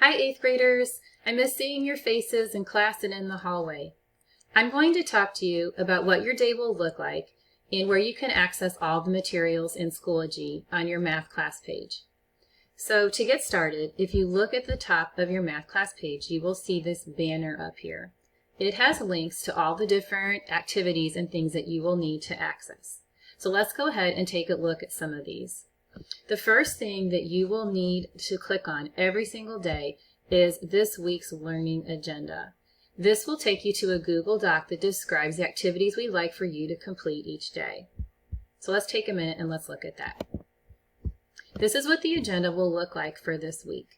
Hi, 8th graders. I miss seeing your faces in class and in the hallway. I'm going to talk to you about what your day will look like and where you can access all the materials in Schoology on your math class page. So to get started, if you look at the top of your math class page, you will see this banner up here. It has links to all the different activities and things that you will need to access. So let's go ahead and take a look at some of these. The first thing that you will need to click on every single day is this week's learning agenda. This will take you to a Google Doc that describes the activities we'd like for you to complete each day. So let's take a minute and let's look at that. This is what the agenda will look like for this week.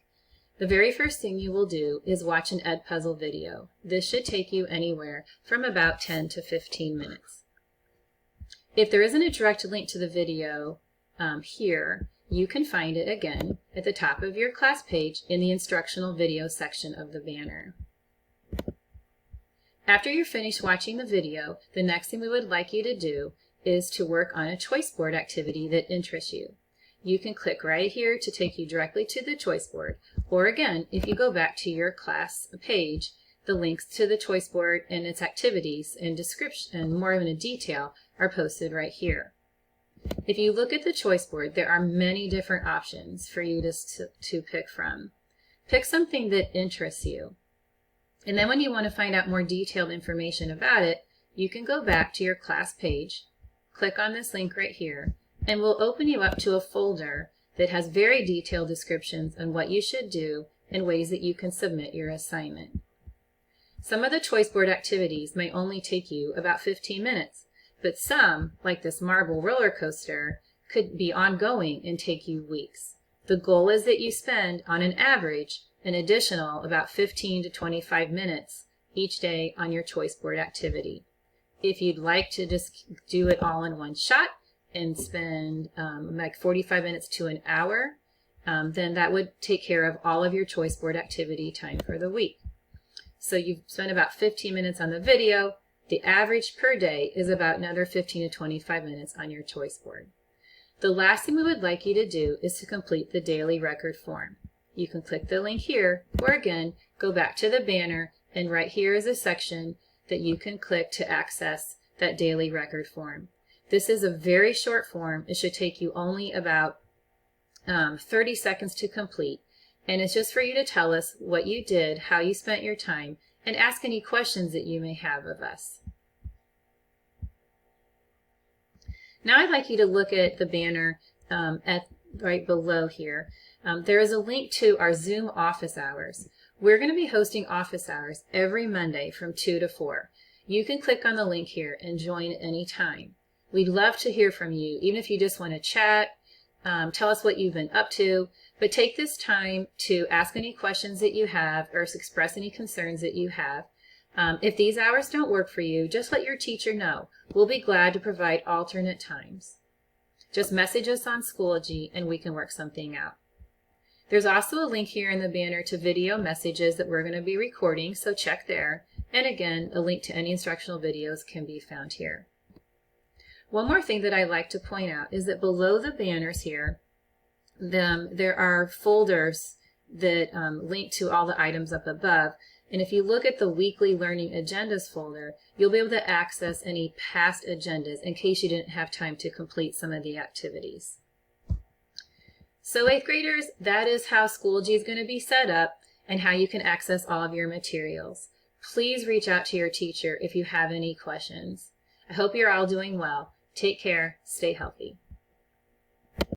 The very first thing you will do is watch an Edpuzzle video. This should take you anywhere from about 10 to 15 minutes. If there isn't a direct link to the video here, you can find it again at the top of your class page in the instructional video section of the banner. After you're finished watching the video, the next thing we would like you to do is to work on a choice board activity that interests you. You can click right here to take you directly to the choice board, or again, if you go back to your class page, the links to the choice board and its activities and description and more in detail are posted right here. If you look at the choice board, there are many different options for you to pick from. Pick something that interests you. And then when you want to find out more detailed information about it, you can go back to your class page, click on this link right here, and we'll open you up to a folder that has very detailed descriptions on what you should do and ways that you can submit your assignment. Some of the choice board activities may only take you about 15 minutes. But some, like this marble roller coaster, could be ongoing and take you weeks. The goal is that you spend, on an average, an additional about 15 to 25 minutes each day on your choice board activity. If you'd like to just do it all in one shot and spend like 45 minutes to an hour, then that would take care of all of your choice board activity time for the week. So you've spent about 15 minutes on the video. The average per day is about another 15 to 25 minutes on your choice board. The last thing we would like you to do is to complete the daily record form. You can click the link here, or again, go back to the banner, and right here is a section that you can click to access that daily record form. This is a very short form. It should take you only about 30 seconds to complete, and it's just for you to tell us what you did, how you spent your time, and ask any questions that you may have of us. Now I'd like you to look at the banner right below here. There is a link to our Zoom office hours. We're going to be hosting office hours every Monday from 2 to 4. You can click on the link here and join at any time. We'd love to hear from you, even if you just want to chat, tell us what you've been up to, but take this time to ask any questions that you have or express any concerns that you have. If these hours don't work for you, just let your teacher know. We'll be glad to provide alternate times. Just message us on Schoology and we can work something out. There's also a link here in the banner to video messages that we're going to be recording, so check there. And again, a link to any instructional videos can be found here. One more thing that I'd like to point out is that below the banners here, there are folders that link to all the items up above. And if you look at the weekly learning agendas folder, you'll be able to access any past agendas in case you didn't have time to complete some of the activities. So 8th graders, that is how Schoology is going to be set up and how you can access all of your materials. Please reach out to your teacher if you have any questions. I hope you're all doing well. Take care. Stay healthy.